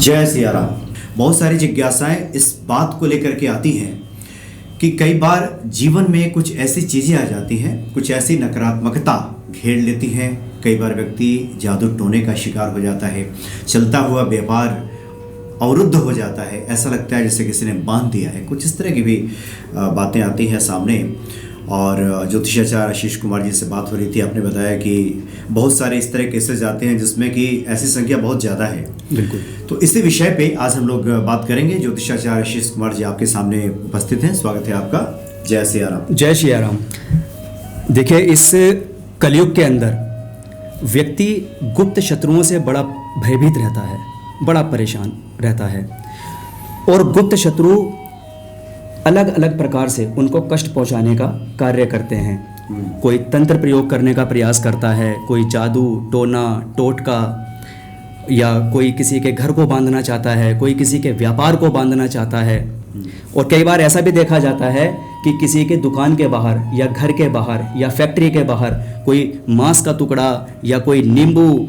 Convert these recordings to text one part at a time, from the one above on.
जय सिया राम। बहुत सारी जिज्ञासाएं इस बात को लेकर के आती हैं कि कई बार जीवन में कुछ ऐसी चीज़ें आ जाती हैं, कुछ ऐसी नकारात्मकता घेर लेती हैं। कई बार व्यक्ति जादू टोने का शिकार हो जाता है, चलता हुआ व्यापार अवरुद्ध हो जाता है, ऐसा लगता है जैसे किसी ने बांध दिया है। कुछ इस तरह की भी बातें आती हैं सामने। और ज्योतिषाचार्य आशीष कुमार जी से बात हो रही थी, आपने बताया कि बहुत सारे इस तरह केसेस आते हैं जिसमें कि ऐसी संख्या बहुत ज़्यादा है। बिल्कुल। तो इसी विषय पे आज हम लोग बात करेंगे। ज्योतिषाचार्य आशीष कुमार जी आपके सामने उपस्थित हैं, स्वागत है आपका। जय सिया राम। जय सिया राम। देखिए, इस कलयुग के अंदर व्यक्ति गुप्त शत्रुओं से बड़ा भयभीत रहता है, बड़ा परेशान रहता है, और गुप्त शत्रु अलग अलग प्रकार से उनको कष्ट पहुंचाने का कार्य करते हैं। कोई तंत्र प्रयोग करने का प्रयास करता है, कोई जादू टोना टोटका, या कोई किसी के घर को बांधना चाहता है, कोई किसी के व्यापार को बांधना चाहता है। और कई बार ऐसा भी देखा जाता है कि किसी के दुकान के बाहर या घर के बाहर या फैक्ट्री के बाहर कोई मांस का टुकड़ा या कोई नींबू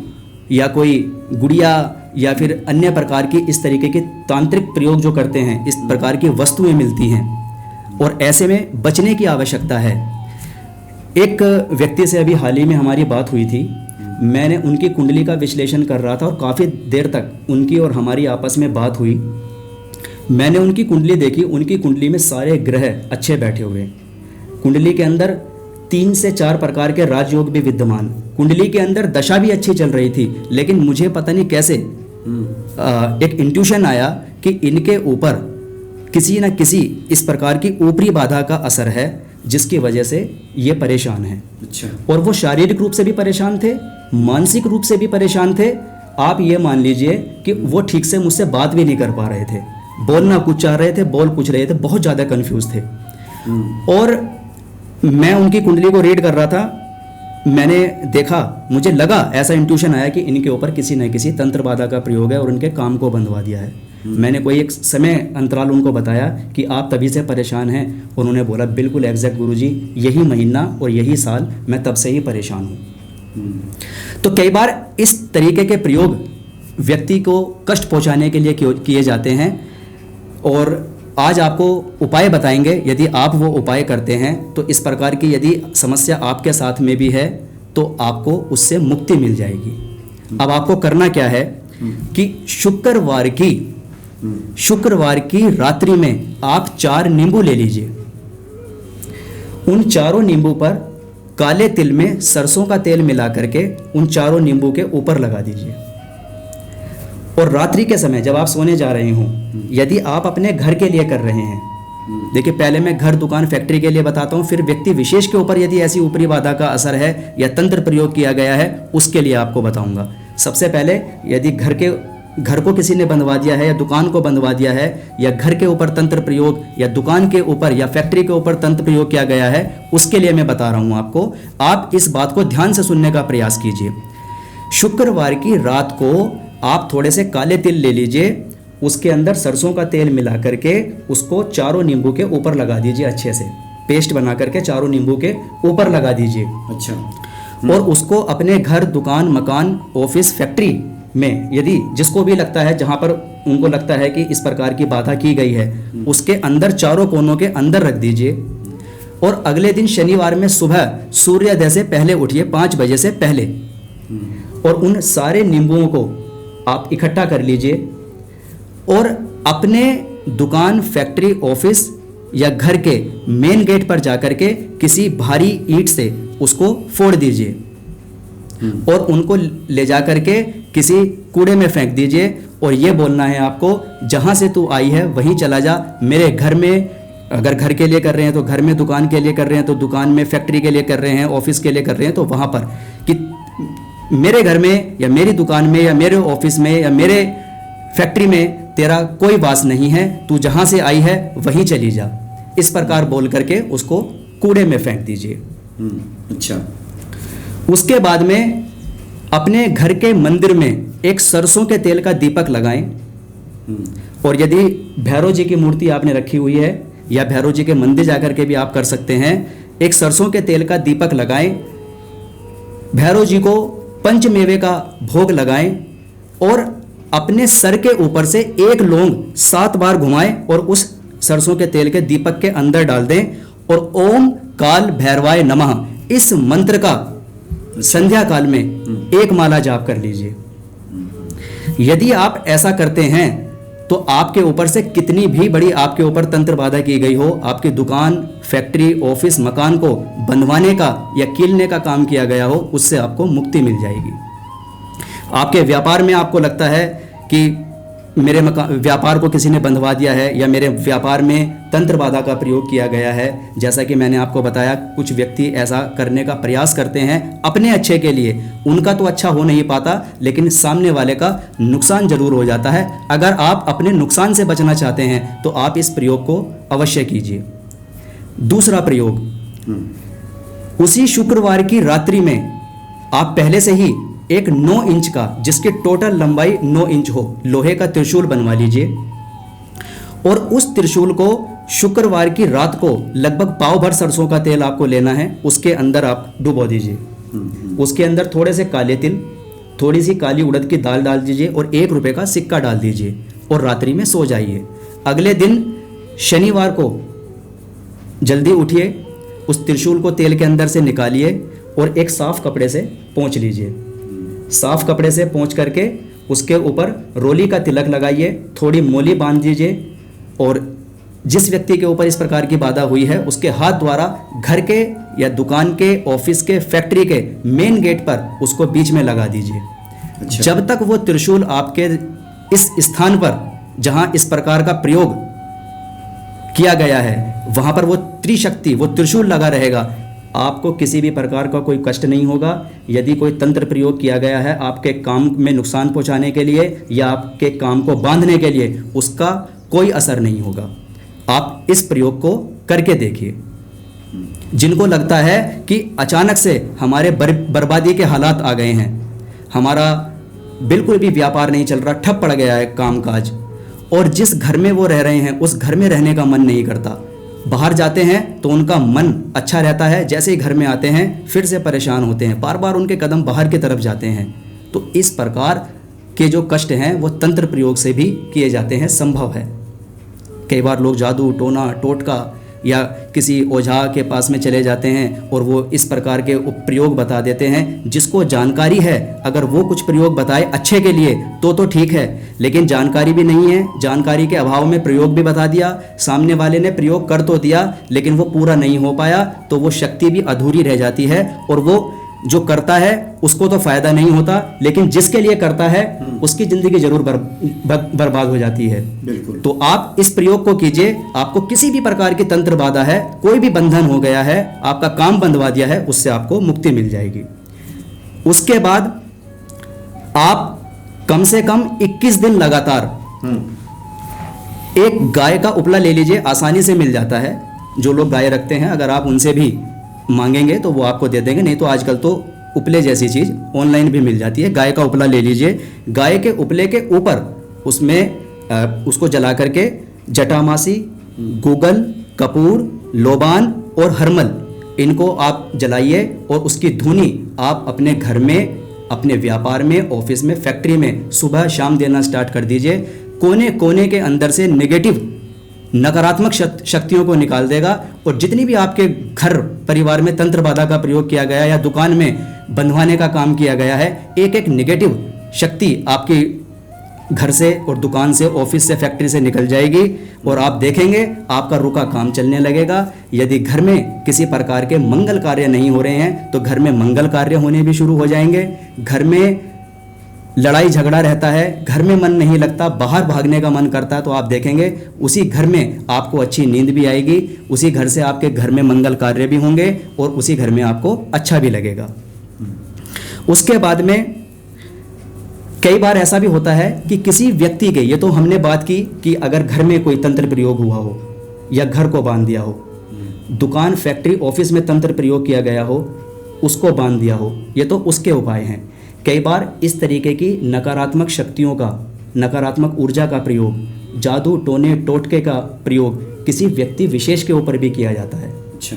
या कोई गुड़िया या फिर अन्य प्रकार की इस तरीके के तांत्रिक प्रयोग जो करते हैं, इस प्रकार की वस्तुएं मिलती हैं। और ऐसे में बचने की आवश्यकता है। एक व्यक्ति से अभी हाल ही में हमारी बात हुई थी। मैंने उनकी कुंडली का विश्लेषण कर रहा था और काफ़ी देर तक उनकी और हमारी आपस में बात हुई। मैंने उनकी कुंडली देखी। उनकी कुंडली में सारे ग्रह अच्छे बैठे हुए, कुंडली के अंदर 3 से 4 प्रकार के राजयोग भी विद्यमान, कुंडली के अंदर दशा भी अच्छी चल रही थी। लेकिन मुझे पता नहीं कैसे एक इंट्यूशन आया कि इनके ऊपर किसी न किसी इस प्रकार की ऊपरी बाधा का असर है, जिसकी वजह से ये परेशान है। अच्छा। और वो शारीरिक रूप से भी परेशान थे, मानसिक रूप से भी परेशान थे। आप ये मान लीजिए कि वो ठीक से मुझसे बात भी नहीं कर पा रहे थे, बोलना कुछ चाह रहे थे, बोल कुछ रहे थे, बहुत ज़्यादा कंफ्यूज थे। और मैं उनकी कुंडली को रीड कर रहा था। मैंने देखा, मुझे लगा, ऐसा इंट्यूशन आया कि इनके ऊपर किसी न किसी तंत्र बाधा का प्रयोग है और उनके काम को बंधवा दिया है। मैंने कोई एक समय अंतराल उनको बताया कि आप तभी से परेशान हैं। उन्होंने बोला, बिल्कुल एग्जैक्ट गुरुजी, यही महीना और यही साल मैं तब से ही परेशान हूँ। तो कई बार इस तरीके के प्रयोग व्यक्ति को कष्ट पहुँचाने के लिए किए जाते हैं, और आज आपको उपाय बताएंगे। यदि आप वो उपाय करते हैं तो इस प्रकार की यदि समस्या आपके साथ में भी है तो आपको उससे मुक्ति मिल जाएगी। अब आपको करना क्या है कि शुक्रवार की रात्रि में आप 4 नींबू ले लीजिए। उन चारों नींबू पर काले तिल में सरसों का तेल मिला करके उन चारों नींबू के ऊपर लगा दीजिए। और रात्रि के समय जब आप सोने जा रहे हों, यदि आप अपने घर के लिए कर रहे हैं, देखिए पहले मैं घर, दुकान, फैक्ट्री के लिए बताता हूँ, फिर व्यक्ति विशेष के ऊपर यदि ऐसी ऊपरी बाधा का असर है या तंत्र प्रयोग किया गया है उसके लिए आपको बताऊंगा। सबसे पहले यदि घर को किसी ने बंधवा दिया है या दुकान को बंधवा दिया है, या घर के ऊपर तंत्र प्रयोग या दुकान के ऊपर या फैक्ट्री के ऊपर तंत्र प्रयोग किया गया है, उसके लिए मैं बता रहा हूँ आपको। आप इस बात को ध्यान से सुनने का प्रयास कीजिए। शुक्रवार की रात को आप थोड़े से काले तिल ले लीजिए, उसके अंदर सरसों का तेल मिला करके उसको चारों नींबू के ऊपर लगा दीजिए। अच्छे से पेस्ट बना करके चारों नींबू के ऊपर लगा दीजिए। अच्छा। और उसको अपने घर, दुकान, मकान, ऑफिस, फैक्ट्री में, यदि जिसको भी लगता है, जहां पर उनको लगता है कि इस प्रकार की बाधा की गई है, उसके अंदर चारों कोनों के अंदर रख दीजिए। और अगले दिन शनिवार में सुबह सूर्योदय से पहले उठिए, 5 बजे से पहले, और उन सारे नींबुओं को आप इकट्ठा कर लीजिए और अपने दुकान, फैक्ट्री, ऑफिस या घर के मेन गेट पर जाकर के किसी भारी ईंट से उसको फोड़ दीजिए और उनको ले जाकर के किसी कूड़े में फेंक दीजिए। और ये बोलना है आपको, जहाँ से तू आई है वहीं चला जा। मेरे घर में, अगर घर के लिए कर रहे हैं तो घर में, दुकान के लिए कर रहे हैं तो दुकान में, फैक्ट्री के लिए कर रहे हैं, ऑफिस के लिए कर रहे हैं तो वहाँ पर, कि मेरे घर में या मेरी दुकान में या मेरे ऑफिस में या मेरे फैक्ट्री में तेरा कोई वास नहीं है, तू जहाँ से आई है वहीं चली जा। इस प्रकार बोल करके उसको कूड़े में फेंक दीजिए। अच्छा। उसके बाद में अपने घर के मंदिर में एक सरसों के तेल का दीपक लगाएं। और यदि भैरव जी की मूर्ति आपने रखी हुई है या भैरव जी के मंदिर जाकर के भी आप कर सकते हैं, एक सरसों के तेल का दीपक लगाएं। भैरव जी को पंचमेवे का भोग लगाएं और अपने सर के ऊपर से एक लौंग 7 बार घुमाएं और उस सरसों के तेल के दीपक के अंदर डाल दें और ओम काल भैरवाय नमः इस मंत्र का संध्या काल में एक माला जाप कर लीजिए। यदि आप ऐसा करते हैं तो आपके ऊपर से कितनी भी बड़ी आपके ऊपर तंत्र बाधा की गई हो, आपकी दुकान, फैक्ट्री, ऑफिस, मकान को बंधवाने का या कीलने का काम किया गया हो, उससे आपको मुक्ति मिल जाएगी। आपके व्यापार में आपको लगता है कि मेरे व्यापार को किसी ने बंधवा दिया है या मेरे व्यापार में तंत्र बाधा का प्रयोग किया गया है, जैसा कि मैंने आपको बताया कुछ व्यक्ति ऐसा करने का प्रयास करते हैं अपने अच्छे के लिए। उनका तो अच्छा हो नहीं पाता, लेकिन सामने वाले का नुकसान जरूर हो जाता है। अगर आप अपने नुकसान से बचना चाहते हैं तो आप इस प्रयोग को अवश्य कीजिए। दूसरा प्रयोग, उसी शुक्रवार की रात्रि में आप पहले से ही एक 9 इंच का, जिसकी टोटल लंबाई 9 इंच हो, लोहे का त्रिशूल बनवा लीजिए और उस त्रिशूल को शुक्रवार की रात को लगभग पाव भर सरसों का तेल आपको लेना है, उसके अंदर आप डुबो दीजिए। उसके अंदर थोड़े से काले तिल, थोड़ी सी काली उड़द की दाल डाल दीजिए और 1 रुपये का सिक्का डाल दीजिए और रात्रि में सो जाइए। अगले दिन शनिवार को जल्दी उठिए, उस त्रिशूल को तेल के अंदर से निकालिए और एक साफ कपड़े से पोंछ लीजिए। साफ कपड़े से पोंछ करके उसके ऊपर रोली का तिलक लगाइए, थोड़ी मोली बांध दीजिए और जिस व्यक्ति के ऊपर इस प्रकार की बाधा हुई है उसके हाथ द्वारा घर के या दुकान के, ऑफिस के, फैक्ट्री के मेन गेट पर उसको बीच में लगा दीजिए। अच्छा। जब तक वो त्रिशूल आपके इस स्थान पर जहां इस प्रकार का प्रयोग किया गया है वहां पर वो त्रिशक्ति, वो त्रिशूल लगा रहेगा, आपको किसी भी प्रकार का कोई कष्ट नहीं होगा। यदि कोई तंत्र प्रयोग किया गया है आपके काम में नुकसान पहुंचाने के लिए या आपके काम को बांधने के लिए, उसका कोई असर नहीं होगा। आप इस प्रयोग को करके देखिए। जिनको लगता है कि अचानक से हमारे बर्बादी के हालात आ गए हैं, हमारा बिल्कुल भी व्यापार नहीं चल रहा, ठप पड़ गया है कामकाज, और जिस घर में वो रह रहे हैं उस घर में रहने का मन नहीं करता, बाहर जाते हैं तो उनका मन अच्छा रहता है, जैसे ही घर में आते हैं फिर से परेशान होते हैं, बार बार उनके कदम बाहर की तरफ जाते हैं, तो इस प्रकार के जो कष्ट हैं वो तंत्र प्रयोग से भी किए जाते हैं, संभव है। कई बार लोग जादू, टोना, टोटका या किसी ओझा के पास में चले जाते हैं और वो इस प्रकार के प्रयोग बता देते हैं। जिसको जानकारी है, अगर वो कुछ प्रयोग बताए अच्छे के लिए तो ठीक है, लेकिन जानकारी भी नहीं है, जानकारी के अभाव में प्रयोग भी बता दिया, सामने वाले ने प्रयोग कर तो दिया लेकिन वो पूरा नहीं हो पाया, तो वो शक्ति भी अधूरी रह जाती है और वो जो करता है उसको तो फायदा नहीं होता, लेकिन जिसके लिए करता है उसकी जिंदगी जरूर बर्बाद हो जाती है। बिल्कुल। तो आप इस प्रयोग को कीजिए। आपको किसी भी प्रकार की तंत्र बाधा है, कोई भी बंधन हो गया है, आपका काम बंधवा दिया है, उससे आपको मुक्ति मिल जाएगी। उसके बाद आप कम से कम 21 दिन लगातार एक गाय का उपला ले लीजिए, आसानी से मिल जाता है। जो लोग गाय रखते हैं अगर आप उनसे भी मांगेंगे तो वो आपको दे देंगे, नहीं तो आजकल तो उपले जैसी चीज़ ऑनलाइन भी मिल जाती है। गाय का उपला ले लीजिए। गाय के उपले के ऊपर उसमें उसको जला करके जटामासी, गूगल, कपूर, लोबान और हरमल, इनको आप जलाइए और उसकी धुनी आप अपने घर में, अपने व्यापार में, ऑफिस में, फैक्ट्री में सुबह शाम देना स्टार्ट कर दीजिए। कोने कोने के अंदर से नेगेटिव, नकारात्मक शक्तियों को निकाल देगा और जितनी भी आपके घर परिवार में तंत्र बाधा का प्रयोग किया गया या दुकान में बंधवाने का काम किया गया है, एक एक नेगेटिव शक्ति आपके घर से और दुकान से, ऑफिस से, फैक्ट्री से निकल जाएगी और आप देखेंगे आपका रुका काम चलने लगेगा। यदि घर में किसी प्रकार के मंगल कार्य नहीं हो रहे हैं तो घर में मंगल कार्य होने भी शुरू हो जाएंगे। घर में लड़ाई झगड़ा रहता है, घर में मन नहीं लगता, बाहर भागने का मन करता है, तो आप देखेंगे उसी घर में आपको अच्छी नींद भी आएगी, उसी घर से आपके घर में मंगल कार्य भी होंगे और उसी घर में आपको अच्छा भी लगेगा। उसके बाद में कई बार ऐसा भी होता है कि किसी व्यक्ति के, ये तो हमने बात की कि अगर घर में कोई तंत्र प्रयोग हुआ हो या घर को बांध दिया हो, दुकान, फैक्ट्री, ऑफिस में तंत्र प्रयोग किया गया हो, उसको बांध दिया हो, ये तो उसके उपाय हैं। कई बार इस तरीके की नकारात्मक शक्तियों का, नकारात्मक ऊर्जा का प्रयोग, जादू, टोने, टोटके का प्रयोग किसी व्यक्ति विशेष के ऊपर भी किया जाता है। अच्छा।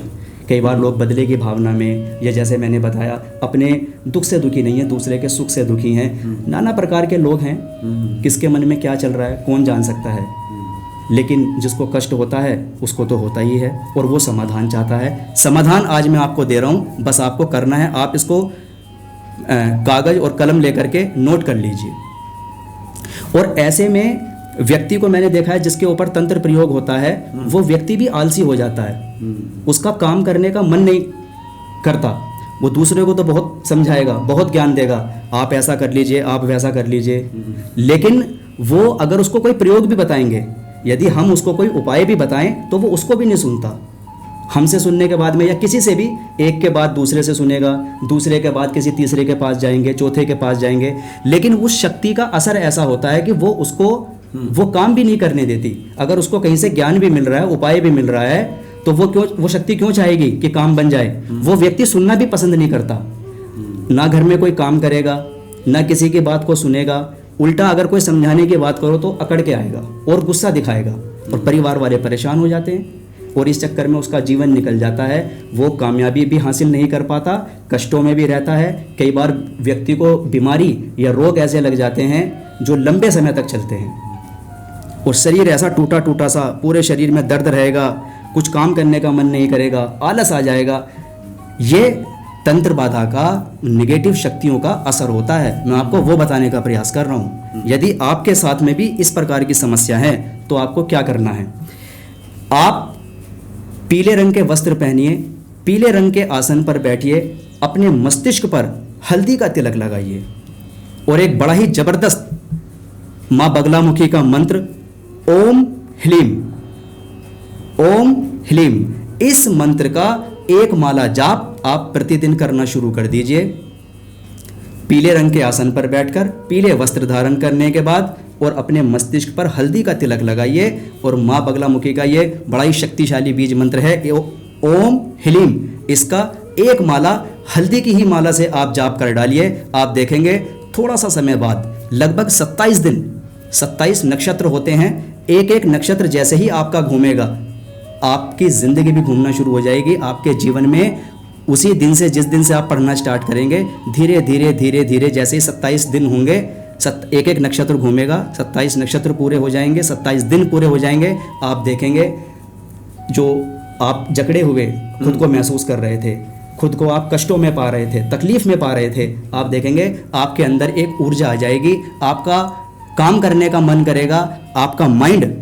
कई बार लोग बदले की भावना में, या जैसे मैंने बताया अपने दुख से दुखी नहीं है, दूसरे के सुख से दुखी हैं। नाना प्रकार के लोग हैं, किसके मन में क्या चल रहा है कौन जान सकता है, लेकिन जिसको कष्ट होता है उसको तो होता ही है और वो समाधान चाहता है। समाधान आज मैं आपको दे रहा हूँ, बस आपको करना है, आप इसको कागज़ और कलम लेकर के नोट कर लीजिए। और ऐसे में व्यक्ति को मैंने देखा है जिसके ऊपर तंत्र प्रयोग होता है वो व्यक्ति भी आलसी हो जाता है, उसका काम करने का मन नहीं करता। वो दूसरे को तो बहुत समझाएगा, बहुत ज्ञान देगा, आप ऐसा कर लीजिए, आप वैसा कर लीजिए, लेकिन वो अगर उसको कोई प्रयोग भी बताएंगे, यदि हम उसको कोई उपाय भी बताएं तो वो उसको भी नहीं सुनता। हमसे सुनने के बाद में या किसी से भी एक के बाद दूसरे से सुनेगा, दूसरे के बाद किसी तीसरे के पास जाएंगे, चौथे के पास जाएंगे, लेकिन उस शक्ति का असर ऐसा होता है कि वो उसको वो काम भी नहीं करने देती। अगर उसको कहीं से ज्ञान भी मिल रहा है, उपाय भी मिल रहा है, तो वो शक्ति क्यों चाहेगी कि काम बन जाए। वो व्यक्ति सुनना भी पसंद नहीं करता, ना घर में कोई काम करेगा, ना किसी की बात को सुनेगा, उल्टा अगर कोई समझाने की बात करो तो अकड़ के आएगा और गुस्सा दिखाएगा, और परिवार वाले परेशान हो जाते हैं और इस चक्कर में उसका जीवन निकल जाता है। वो कामयाबी भी हासिल नहीं कर पाता, कष्टों में भी रहता है। कई बार व्यक्ति को बीमारी या रोग ऐसे लग जाते हैं जो लंबे समय तक चलते हैं, और शरीर ऐसा टूटा टूटा सा, पूरे शरीर में दर्द रहेगा, कुछ काम करने का मन नहीं करेगा, आलस आ जाएगा। ये तंत्र बाधा का, नेगेटिव शक्तियों का असर होता है। मैं आपको वो बताने का प्रयास कर रहा हूँ। यदि आपके साथ में भी इस प्रकार की समस्या है तो आपको क्या करना है, आप पीले रंग के वस्त्र पहनिए, पीले रंग के आसन पर बैठिए, अपने मस्तिष्क पर हल्दी का तिलक लगाइए और एक बड़ा ही जबरदस्त माँ बगलामुखी का मंत्र ओम ह्लीम, ओम ह्लीम, इस मंत्र का एक माला जाप आप प्रतिदिन करना शुरू कर दीजिए। पीले रंग के आसन पर बैठकर, पीले वस्त्र धारण करने के बाद, और अपने मस्तिष्क पर हल्दी का तिलक लगाइए और माँ बगलामुखी का ये बड़ा ही शक्तिशाली बीज मंत्र है ओम ह्लीम, इसका एक माला हल्दी की ही माला से आप जाप कर डालिए। आप देखेंगे थोड़ा सा समय बाद, लगभग 27 दिन, 27 नक्षत्र होते हैं, एक एक नक्षत्र जैसे ही आपका घूमेगा, आपकी ज़िंदगी भी घूमना शुरू हो जाएगी। आपके जीवन में उसी दिन से, जिस दिन से आप पढ़ना स्टार्ट करेंगे, धीरे धीरे धीरे धीरे जैसे ही 27 दिन होंगे, एक एक नक्षत्र घूमेगा, 27 नक्षत्र पूरे हो जाएंगे, 27 दिन पूरे हो जाएंगे। आप देखेंगे जो आप जकड़े हुए खुद को महसूस कर रहे थे, खुद को आप कष्टों में पा रहे थे, तकलीफ में पा रहे थे, आप देखेंगे आपके अंदर एक ऊर्जा आ जाएगी, आपका काम करने का मन करेगा, आपका माइंड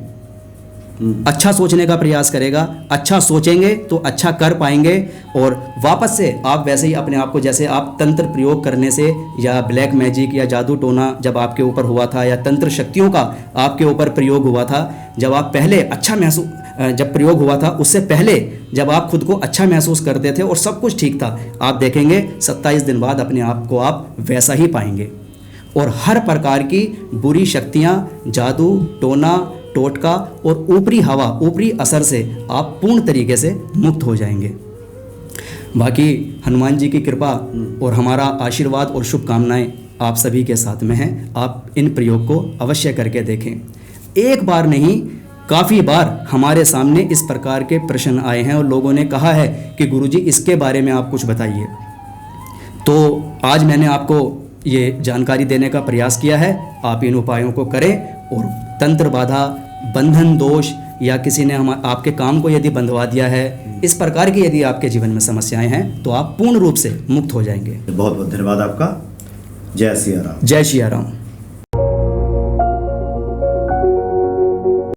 अच्छा सोचने का प्रयास करेगा। अच्छा सोचेंगे तो अच्छा कर पाएंगे, और वापस से आप वैसे ही अपने आप को, जैसे आप तंत्र प्रयोग करने से या ब्लैक मैजिक या जादू टोना जब आपके ऊपर हुआ था, या तंत्र शक्तियों का आपके ऊपर प्रयोग हुआ था, जब आप पहले अच्छा महसूस, जब प्रयोग हुआ था उससे पहले जब आप खुद को अच्छा महसूस करते थे और सब कुछ ठीक था, आप देखेंगे 27 दिन बाद अपने आप को आप वैसा ही पाएंगे, और हर प्रकार की बुरी शक्तियाँ, जादू टोना टोटका और ऊपरी हवा, ऊपरी असर से आप पूर्ण तरीके से मुक्त हो जाएंगे। बाकी हनुमान जी की कृपा और हमारा आशीर्वाद और शुभकामनाएं आप सभी के साथ में हैं। आप इन प्रयोग को अवश्य करके देखें। एक बार नहीं, काफ़ी बार हमारे सामने इस प्रकार के प्रश्न आए हैं और लोगों ने कहा है कि गुरुजी इसके बारे में आप कुछ बताइए। तो आज मैंने आपको ये जानकारी देने का प्रयास किया है। आप इन उपायों को करें और तंत्र बाधा, बंधन दोष, या किसी ने आपके काम को यदि बंधवा दिया है, इस प्रकार की यदि आपके जीवन में समस्याएं हैं तो आप पूर्ण रूप से मुक्त हो जाएंगे। बहुत बहुत धन्यवाद आपका। जय सिया राम। जय सिया राम।